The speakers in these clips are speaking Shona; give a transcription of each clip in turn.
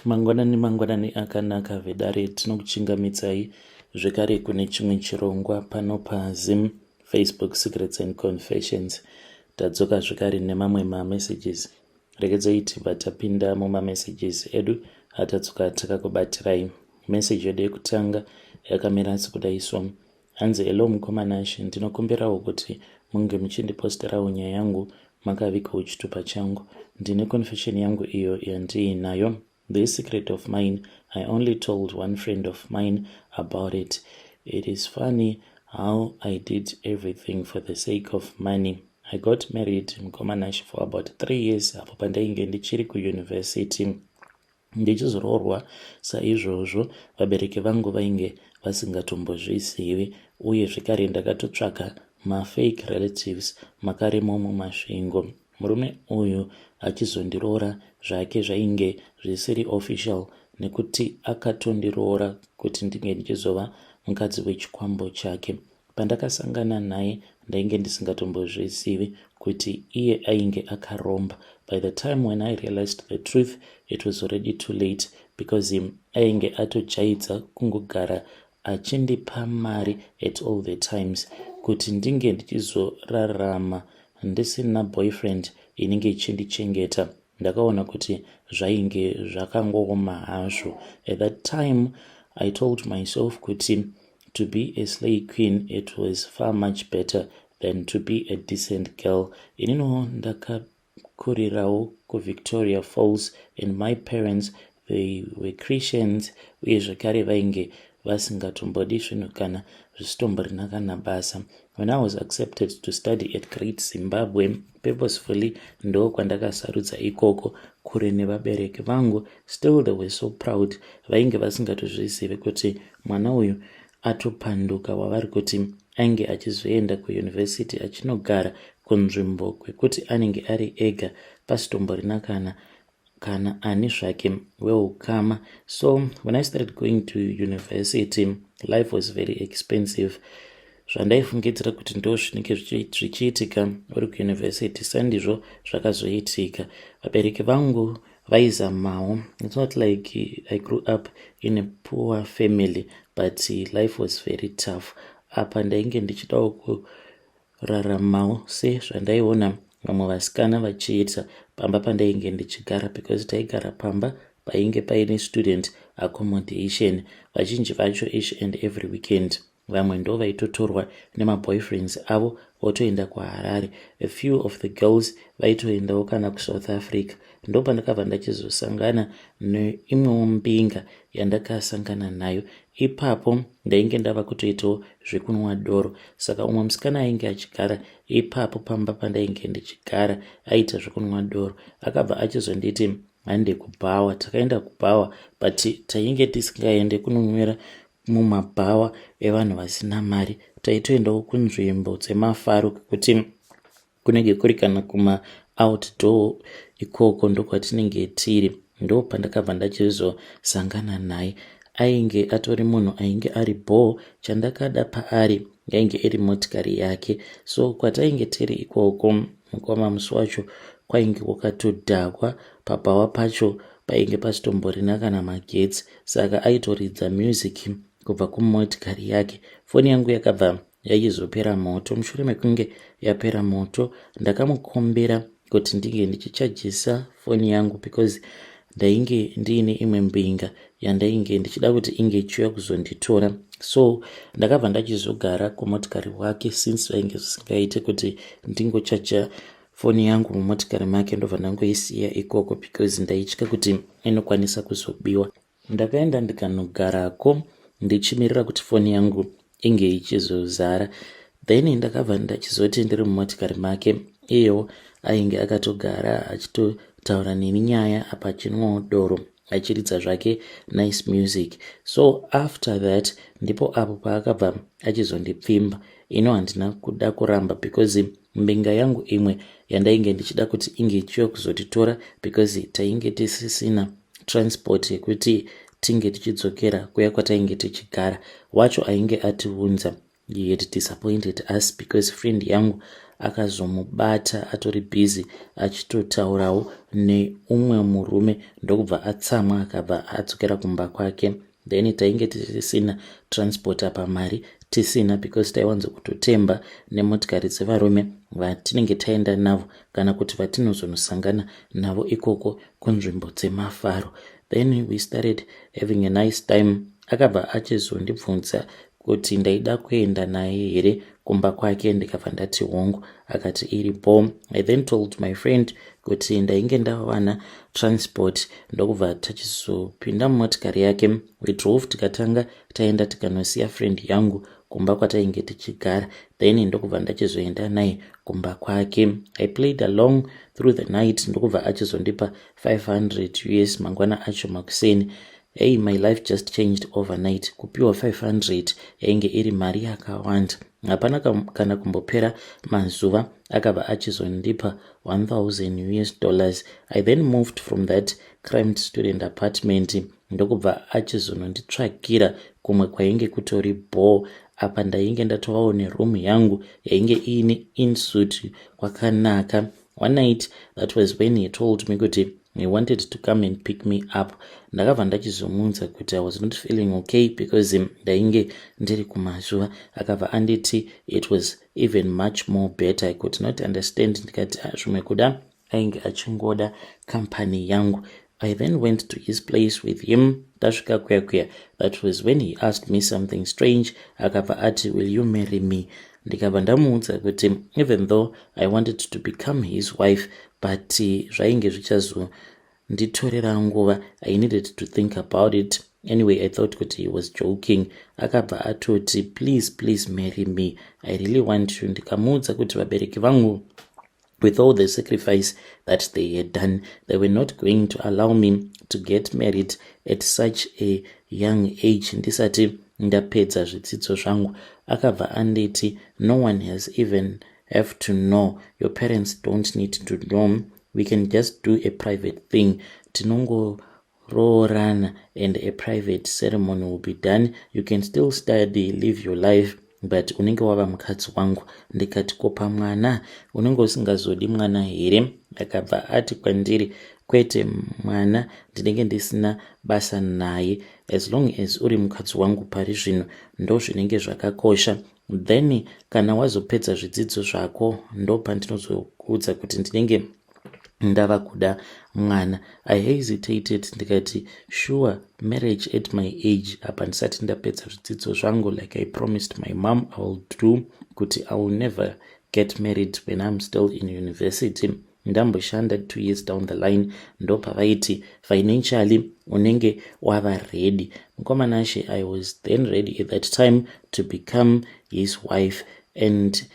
Mangwanani akanaka vedare tinokuchingamitsai zvekare kune chimwe chirongwa pano paZim Facebook Secrets and Confessions. Tadzoka zvekare nemamwe mamessages. Regedzai tibva tapinda mumamessages edu atatsoka takakubatirai. Message yedu yekutanga yakamira sekudai so: hanzi hello mukomanashi, ndinokumbirawo kuti munge muchindiposterawo nyaya yangu makavikawo chitupa changu. Ndine confession yangu iyo yandiinayo. This secret of mine, I only told one friend of mine about it. It is funny how I did everything for the sake of money. I got married in Komanashi for about 3 years apo pandainge ndichiri kuuniversity. Ndichizoroorwa saizvozvo vabereki vangu vainge vasingatombozvizivi, uye zvekare ndakatotsvaka mafake relatives makaremo mumasvingo. Murume uyu achizondiroora zvake zvainge zvisiri official nekuti akatondiroora kuti ndinge ndichizova mukadzi wechikwambo chake. Pandakasangana naye ndainge ndisingatombozvizivi kuti iye ainge akaromba. By the time when I realized the truth, it was already too late, because ainge atojaidza kungogara achindipa mari at all the times kuti ndinge ndichizorarama ndisina boyfriend inenge ichindichengeta. Ndakaona kuti zvainge zvakangooma hazvo. At that time I told myself kuti to be a slay queen, it was far much better than to be a decent girl. Inino ndakakurirawo kuVictoria Falls, and my parents, they were Christians, uye zvekare vainge vasingatombodi zvinhu kana zvisitomborina kana basa. When I was accepted to study at Great Zimbabwe, purposefully ndo kwandakasarudza ikoko kure nevabereki vangu, still they were so proud. Vainge vasingatozvizive kuti mwana uyu atopanduka wavari kuti ainge achizoenda kuuniversity achinogara kunzvimbo kwekuti anenge ari ega pasitomborina kana ani zvake weukama. So when I started going to university, life was very expensive. Zvandaifungidzira kuti ndo zvinenge zvichiitika uri kuuniversity sandizvo zvakazoitika. Vabereki vangu vaizamawo. It's not like I grew up in a poor family, but life was very tough. Apa ndainge ndichidawo kuraramawo sezvandaiona vamwe vasikana vachiita pamba pandainge ndichigara, because taigara pamba painge paine student accommodation, vazhinji vacho each and every weekend. Vamwe ndo vaitotorwa nemaboyfriends avo votoenda kuHarare. A few of the girls vaitoendawo kana kuSouth Africa. Ndo pandakabva ndachizosangana neimwewo mbinga yandakasangana nayo. Ipapo ndainge ndava kutoitawo zvekunwa doro. Saka umwe musikana ainge achigara ipapo pamba pandainge ndichigara aita zvekunwa doro. Akabva achizonditi hande kubhawa. Takaenda kubhawa, but tainge tisingaende kunonwera mumabhawa evanhu vasina mari. Taitoendawo kunzvimbo dzemafaro kuti kunenge kuri kana kuma outdoor. Ikoko ndo kwatinenge tiri. Ndo pandakabva ndachizosangana naye. Ainge atori munhu ainge ari bhoo. Chandakada paari yainge iri motikari yake. So kwatainge tiri ikoko, mukoma musi wacho kwainge kwakatodhakwa. Pabhawa pacho painge pasitomborina kana magetsi, saka aitoridza music kubva kumotikari yake. Foni yangu yakabva yachizopera moto. Mushure mekunge yapera moto, ndakamukombera kuti ndinge ndichichajisa foni yangu, because ndainge ndiine imwe mbinga yandainge ndichida kuti inge ichiuya kuzonditora. So ndakabva ndachizogara kumotikari wake, since vainge zvisingaite kuti ndingochaja foni yangu mumotikari make, ndobva ndangoisiya ikoko because ndaitya kuti inokwanisa kuzobiwa. Ndakaenda ndikanogarako ndichimirira kuti foni yangu inge ichizozara. Then ndakabva ndachizoti ndiri mumotikari make, iyewo ainge akatogara achitotaura neni nyaya apa achinwawo doro achiridza zvake nice music. So after that ndipo apo paakabva achizondipfimba. Ino handina kuda kuramba, because mbinga yangu imwe yandainge ndichida kuti inge ichiuya kuzotitora, because tainge tisisina transport yekuti tinge tichidzokera kuya kwatainge tichigara. Wacho ainge atiunza. He had disappointed us because friend yangu akazomubata atori busy achitotaurawo neumwe murume ndokubva atsamwa akabva adzokera kumba kwake. Then tainge tisina transport apa mari tisina because taiwanzo kutotemba nemotikari dzevarume vatinenge taenda navo kana kuti vatinozonosangana navo ikoko kunzvimbo dzemafaro. Then we started having a nice time. Akabva achizondibvunza kuti ndaida kuenda naye here kumba kwake, ndikabva ndati hongu, akati iripo. I then told my friend kuti ndainge ndawana transport ndokubva tachizopinda mumotikari yake. We drove tikatanga taenda tikanosiya friend yangu kumba kwatainge tichigara, then ndokubva ndachizoenda naye kumba kwake. I played along through the night ndokubva achizondipa 500 US mangwana acho makuseni. Hey, my life just changed overnight. Kupiwa 500 yainge iri mari yakawanda. Hapana kana kumbopera mazuva akabva achizondipa 1000 US dollars. I then moved from that cramped student apartment ndokubva achizononditsvagira kumwe kwainge kutori bore. Apa ndainge ndatovawo neroom yangu yainge iine insuit kwakanaka. One night, that was when he told me kuti he wanted to come and pick me up. Ndakabva ndachizomunza kuti I was not feeling okay because ndainge ndiri kumazuva. Akabva anditi it was even much more better. I could not understand. Ndikati zvimwe kuda ainge achingoda company yangu. I then went to his place with him. Tasvika kuya. That was when he asked me something strange. Akabva ati, will you marry me? Ndikabva ndamuudza kuti even though I wanted to become his wife, but zvainge zvichazonditorera nguva. I needed to think about it. Anyway, I thought kuti he was joking. Akabva atoti, please marry me. I really want you. Ndikamuudza kuti vabereki vangu, with all the sacrifice that they had done, they were not going to allow me to get married at such a young age. Ndisati ndapedza zvidzidzo zvangu. Akabva anditi, no one has even have to know. Your parents don't need to know. We can just do a private thing. Tinongoroorana and a private ceremony will be done. You can still study, live your life, but unenge wava mukadzi wangu. Ndikati kopa mwana, unenge usingazodi mwana here? Akabva ati kwandiri, kwete mwana, ndinenge ndisina basa naye. As long as uri mukadzi wangu pari zvino, ndo zvinenge zvakakosha. Then kana wazopedza zvidzidzo zvako, ndo pandinozokuudza kuti ndinenge ndava kuda mwana. I hesitated. Ndikati sure, marriage at my age. Apa ndisati ndapedza zvidzidzo zvangu, like I promised my mom I will do, kuti I will never get married when I'm still in university. Ndamboshanda 2 years down the line ndo pavaiti financially unenge wava ready. Mukomanashi, I was then ready at that time to become his wife. And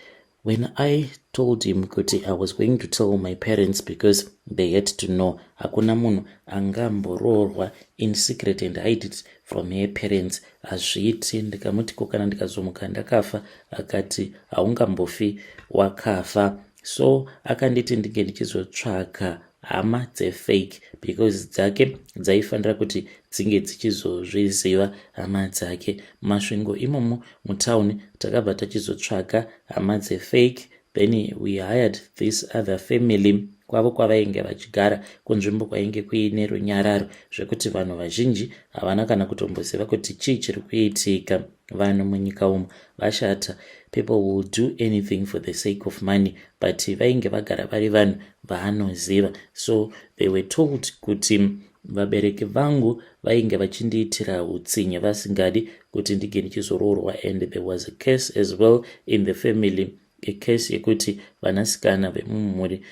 when I told him kuti I was going to tell my parents because they had to know, hakuna munhu angamboroorwa in secret and hide it from her parents. Azviiti. Ndikamuti kana ndikazomuka ndakafa, akati haungambofi wakafa. So akanditi ndinge ndichizotsvaka hama dzefake because dzake dzaifanira kuti dzinge dzichizozviziva hama dzake. Masvingo imomo mutauni takabva tachizotsvaka hama dzefake. Then we hired this other family kwavo kwavainge vachigara kunzvimbo kwainge kuine runyararo zvekuti vanhu vazhinji havana kana kutomboziva kuti chii chiri kuitika. Vanhu munyika umu vashata. People will do anything for the sake of money, but vainge vagara vari vanhu vaanoziva. So they were told kuti vabereki vangu vainge vachindiitira utsinye vasingadi kuti ndige ndichizoroorwa. And there was a case as well in the family, a case yekuti vanasikana vemumhuri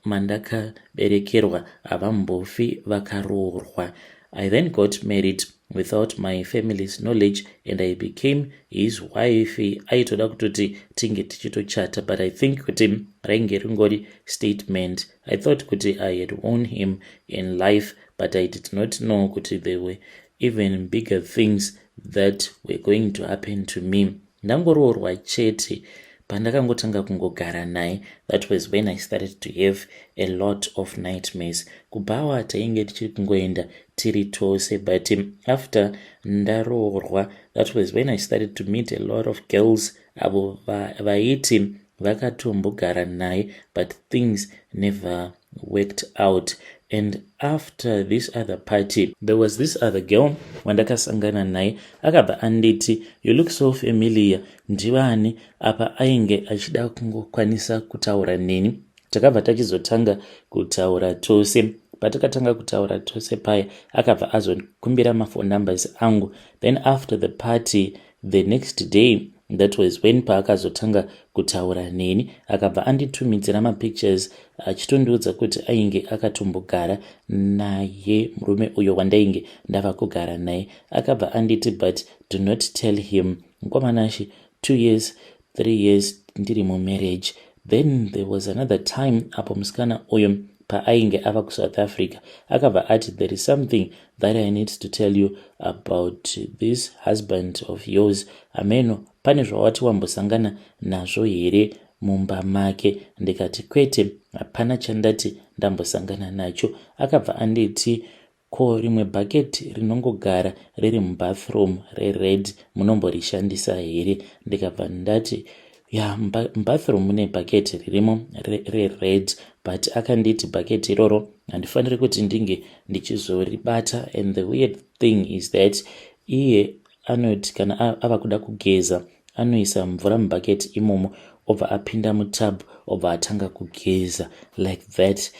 mandakaberekerwa havambofi vakaroorwa. I then got married without my family's knowledge and I became his wife. Aitoda kutoti tinge tichitochata, but I think kuti rainge ringori statement. I thought kuti I had won him in life, but I did not know kuti there were even bigger things that were going to happen to me. Ndangoroorwa chete pandakangotanga kungogara naye. That was when I started to have a lot of nightmares. Kubawa tainge tichiri kungoenda tiri tose, but after ndaroorwa, that was when I started to meet a lot of girls avo vaiti vakatombogara naye, but things never worked out. And after this other party, there was this other girl wandakasangana naye, akabva anditi, you look so familiar, ndivani apa ainge achida kungokwanisa kutaura neni. Takabva tachizotanga kutaura tose. Patakatanga kutaura tose paya, akabva azokumbira mafone numbers angu. Then after the party, the next day, that was when paakazotanga kutaura neni, akabva anditumidzira mapictures achitondiudza kuti ainge akatombogara naye murume uyo wandainge ndava kugara naye. Akabva anditi, but do not tell him. Mkomanashi 2 years 3 years ndiri mumarriage. Then there was another time apo musikana uyo paainge ava kuSouth Africa, akabva ati, there is something that I need to tell you about this husband of yours. Ameno, pane zvawati wambosangana nazvo here mumba make? Ndikati kwete, hapana chandati ndambosangana nacho. Akabva anditi, ko rimwe bhaketi rinongogara riri mubathroom rered munomborishandisa here? Ndikabva ndati, ya, mubathroom mune bhaketi ririmo rered, but akanditi bhaketi iroro handifaniri kuti ndinge ndichizoribata. And the weird thing is that iye anoti kana ava kuda kugeza anoisa mvura mubhaketi imomo, obva apinda mutab, obva atanga kugeza like that.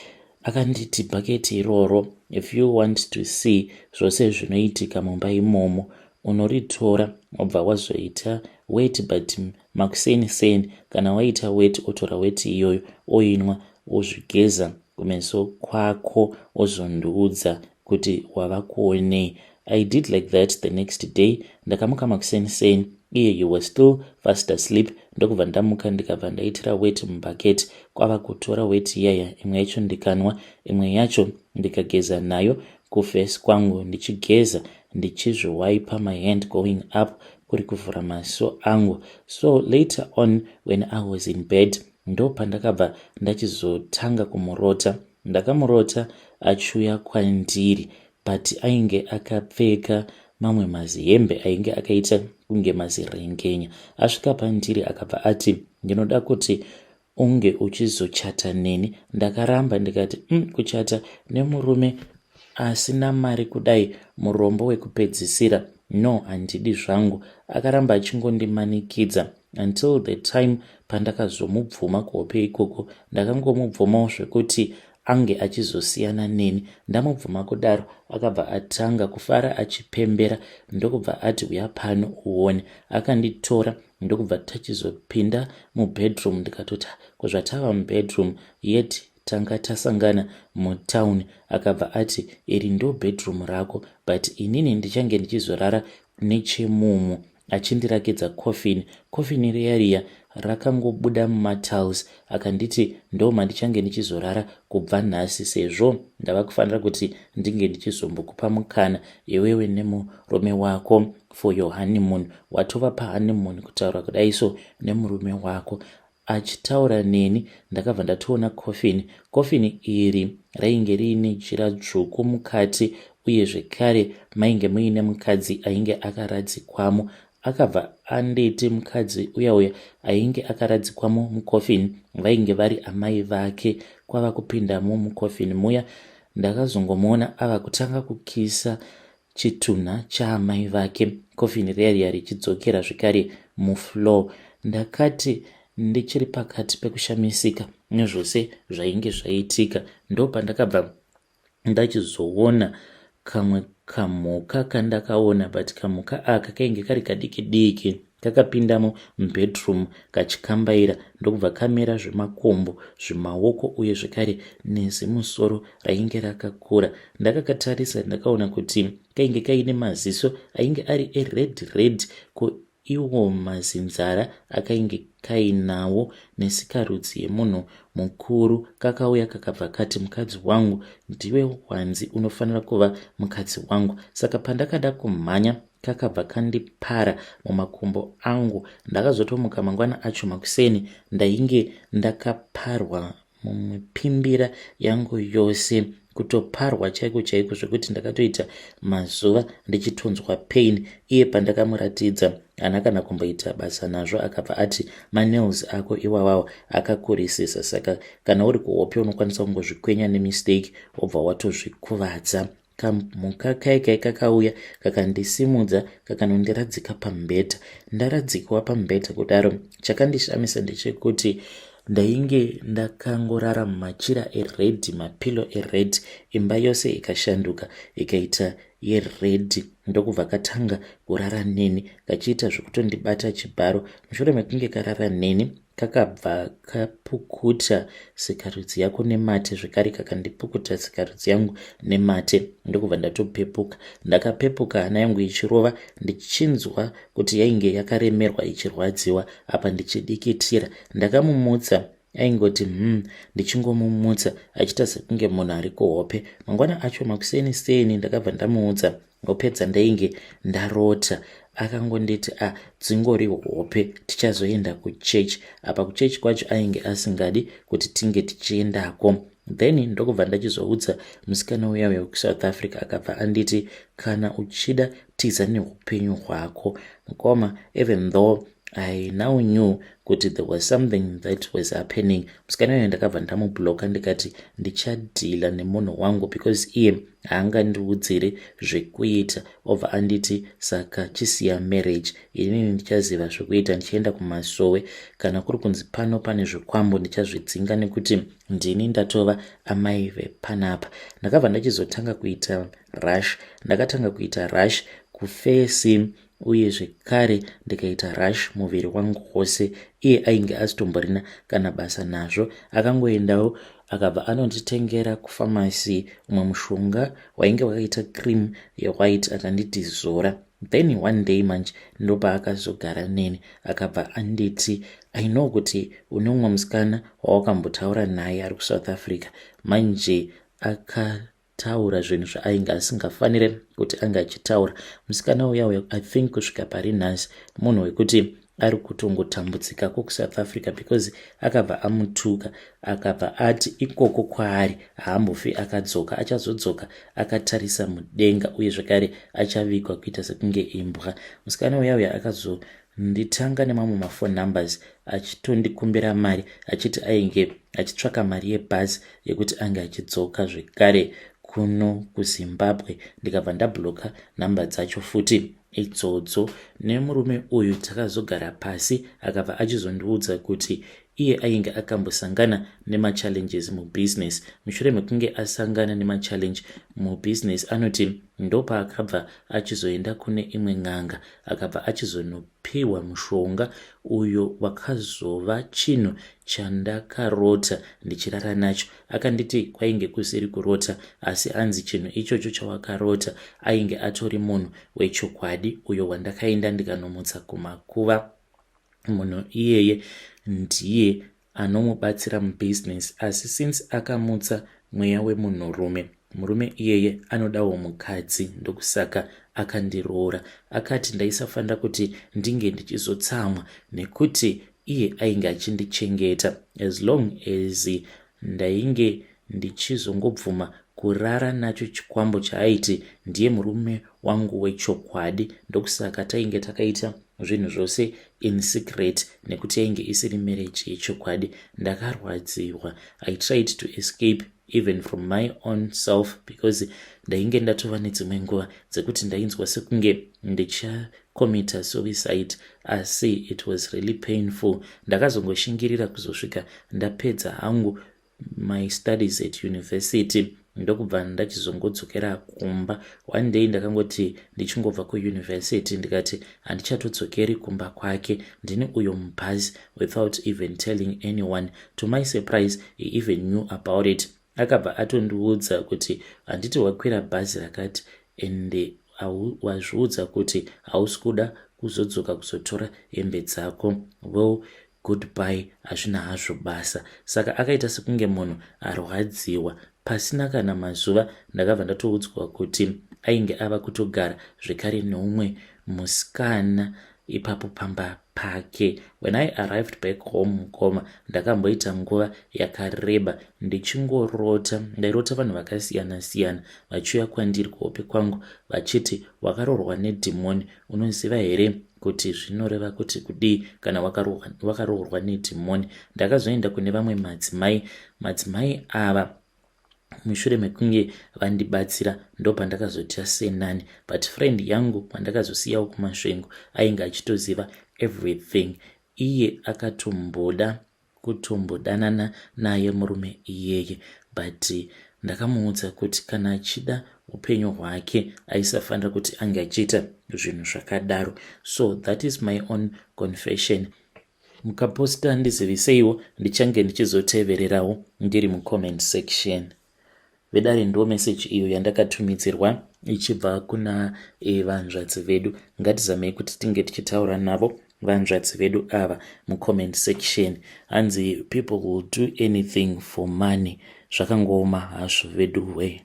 Akanditi bhaketi iroro, if you want to see zvose zvinoitika mumba imomo, unoritora obva wazoita wet, but makuseni kana waita wet otora wet iyoyo oinwa ozvigeza kumeso kwako ozondiudza kuti wava kuonei. I did like that the next day. Ndakamuka makuseni iye you were still fast asleep. Ndokubva ndamuka ndikabva ndaitira wet mubhaketi, kwava kutora wet iyaya, imwe yacho ndikanwa, imwe yacho ndikageza nayo kufesi kwangu, ndichigeza ndichizviwipa my hand going up kuri kuvhura maso angu. So later on when I was in bed, ndo pandakabva ndachizotanga kumurota. Ndakamurota achiuya kwandiri, but ainge akapfeka mamwe mazihembe ainge akaita kunge mazirengenya. Asvika pandiri akabva ati, ndinoda kuti unge uchizochata neni. Ndakaramba ndikati, kuchata nemurume asina mari kudai, murombo wekupedzisira, no, handidi zvangu. Akaramba achingondimanikidza until the time pandakazomubvuma kuhope ikoko. Ndakangomubvumawo zvekuti ange achizosiyana neni. Ndamubvuma kudaro, akabva atanga kufara achipembera. Ndokubva ati, uya pano uone. Akanditora, ndokubva tachizopinda mubedroom. Ndikatoti, kuzvatava mubedroom yet tanga tasangana mutown. Akabva ati, iri ndo bedroom rako, but inini ndichange ndichizorara nechemumo. Achindirakidza coffin riya rakangobuda mumatiles. Akanditi, ndo mandichange ndichizorara kubva nhasi, sezvo ndava kufanira kuti ndinge ndichizombokupa mukana iwewe nemurume wako for your honeymoon. Watova pahoneymoon kutaura kudaiso nemurume wako. Achitaura neni, ndakabva ndatoona coffin iri rainge riine jira dzvuku mukati, uye zvekare mainge muine mukadzi ainge akaradzikwamo. Akabva anditi mukadzi uya ainge akaradzikwamo mucoffin vainge vari amai vake. Kwava kupindamo mucoffin muya, ndakazongomuona ava kutanga kukisa chitunha chaamai vake. Coffin riya richidzokera zvekare mufloor. Ndakati ndichiri pakati pekushamisika nezvose zvainge zvaitika, ndo pandakabva ndachizoona kamwe kamhuka kandakaona, but kamhuka aka kainge kari kadiki kakapindamo mubedroom kachikambaira. Ndokubva kamera zvemakumbo, zvimaoko uye zvekare nezimusoro rainge rakakura. Ndakakatarisa ndakaona kuti kainge kaine maziso ainge ari red, ko iwo mazinzara akainge kainawo nesikarudzi yemunhu mukuru. Kakauya kakabva kati, mukadzi wangu, ndiwe wanzi unofanira kuva mukadzi wangu. Saka pandakada kumhanya, kakabva kandipara mumakumbo angu. Ndakazotomuka mangwana acho makuseni, ndainge ndakaparwa mumipimbira yangu yose. kutoparwa chaiko chaiko zvekuti ndakatoita mazuva ndichitonzwa pain. Iye pandakamuratidza haana kana kumboita basa nazvo, akabva ati manails ako iwawawo akakurisisa. Saka kana uri kuhope unokwanisa kungozvikwenya nemistake wobva watozvikuvadza. Kamhuka kaikai kakauya kakandisimudza kakanondiradzika pamubhedha. Ndaradzikwa pamubhedha kudaro, chakandishamisa ndechekuti ndainge ndakangorara mumachira eredhi, mapilo eredhi, imba yose ikashanduka ikaita yeredhi. Ndokubva katanga kurara neni kachiita zvekutondibata chibharo. Mushure mekunge karara neni kakabva kapukuta sikarudzi yako nemate, zvekare kakandipukuta sikarudzi yangu nemate. Ndokubva ndatopepuka. Ndakapepuka hana yangu ichirova, ndichinzwa kuti yainge yakaremerwa ichirwadziwa. Apa ndichidikitira ndakamumutsa, aingoti ndichingomumutsa achiita sekunge munhu ari kuhope. Mangwana acho makuseni ndakabva ndamuudza, opedza ndainge ndarota. Akangonditi dzingori hope, tichazoenda kuchechi. Apa kuchechi kwacho ainge asingadi kuti tinge tichiendako. Then ndokubva ndachizoudza musikana uya wekuSouth Africa, akabva anditi kana uchida tiza neupenyu hwako. Mukoma, even though I now knew kuti there was something that was happening, musikana uya ndakabva ndamubloka ndikati ndichadhila nemunhu wangu because iye haangandiudziri zvekuita. Obva anditi saka chisiya marriage, inini ndichaziva zvekuita ndichienda kumasowe. Kana kuri kunzi pano pane zvikwambo ndichazvidzinga nekuti ndini ndatova amai vepanapa. Ndakabva ndachizotanga kuita rush. Ndakatanga kuita rush kufesi uye zvekare ndikaita rush muviri wangu wose. Iye ainge asitomborina kana basa nazvo. Akangoendawo akabva anonditengera kufamasi umwe mushonga wainge wakaita cream yewhite akanditi zora. Then one day manje ndopa akazogara neni akabva anditi I know kuti une umwe musikana wawakambotaura naye ari kuSouth Africa. Manje akataura zvinhu zvaainge asingafanire kuti anga achitaura. Musikana uya I think kusvika pari nhasi munhu wekuti ari kutongotambudzika kuSouth Africa because akabva amutuka. Akabva ati ikoko kwaari haambofi akadzoka, achazodzoka akatarisa mudenga uye zvekare achavigwa kuita sekunge imbwa. Musikana uya akazonditanga nemamwe mafone numbers achitondikumbira mari, achiti ainge achitsvaka mari yebhazi yekuti ange achidzoka zvekare kuno kuZimbabwe. Ndikabva ndabloka namba dzacho futi idzodzo. Nemurume uyu takazogara pasi akabva achizondiudza kuti iye ainge akambosangana nemachallenges mubusiness. Mushure mekunge asangana nemachallenge mubusiness, anoti ndopa akabva achizoenda kune imwe n'anga, akabva achizonopiwa mushonga uyo wakazova chinhu chandakarota ndichirara nacho. Akanditi kwainge kusiri kurota, asi anzi chinhu ichocho chawakarota ainge atori munhu wechokwadi uyo wandakaenda ndikanomutsa kumakuva. Munhu iyeye ndiye anomubatsira mubusiness, asi since akamutsa mweya wemunhurume, murume iyeye anodawo mukadzi, ndokusaka akandiroora. Akati ndaisafanira kuti ndinge ndichizotsamwa nekuti iye ainge achindichengeta as long as ndainge ndichizongobvuma kurara nacho chikwambo chaaiti ndiye murume wangu wechokwadi. Ndokusaka tainge takaita zvinhu zvose in secret nekuti yainge isiri marriage yechokwadi. Ndakarwadziwa. I tried to escape even from my own self because ndainge ndatova nedzimwe nguva dzekuti ndainzwa sekunge ndichacommita suicide, asi it was really painful. Ndakazongoshingirira kuzosvika ndapedza hangu my studies at university, ndokubva ndachizongodzokera kumba. One day ndakangoti ndichingobva kuuniversity ndikati handichatodzokeri kumba kwake, ndini uyo mubhazi without even telling anyone. To my surprise, he even knew about it. Akabva atondiudza kuti handiti wakwira bhazi rakati ende wazviudza kuti hausi kuda kuzodzoka kuzotora hembe dzako. Well, goodbye, hazvina hazvo basa. Saka akaita sekunge munhu arwadziwa. Pasina kana mazuva ndakabva ndatoudzwa kuti ainge ava kutogara zvekare neumwe musikana ipapo pamba pake. When I arrived back home mukoma, ndakamboita nguva yakareba ndichingorota. Ndairota vanhu vakasiyana-siyana vachiuya kwandiri kuhope kwangu vachiti, wakarohwa nedhimoni. Unoziva here kuti zvinoreva kuti kudii kana wakarohwa nedhimoni? Ndakazoenda kune vamwe madzimai ava mushure mekunge vandibatsira ndopandakazoti senani, but friend yangu pandakazosiyawo kumasvengo ainge achitoziva everything. Iye akatomboda kutombodanana naye murume iyeye, but ndakamuudza kuti kana achida upenyu hwake aisafanira kuti ange achiita zvinhu zvakadaro. So that is my own confession. Mukaposta ndiziviseiwo, ndichange ndichizotevererawo ndiri mucomment section. Vedare ndo message iyo yandakatumidzirwa ichibva kuna vanzvadzi vedu. Ngatizamei kuti tinge tichitaura navo vanzvadzi vedu ava mucomment section. Hanzi people will do anything for money. Zvakangooma hazvo vedu we.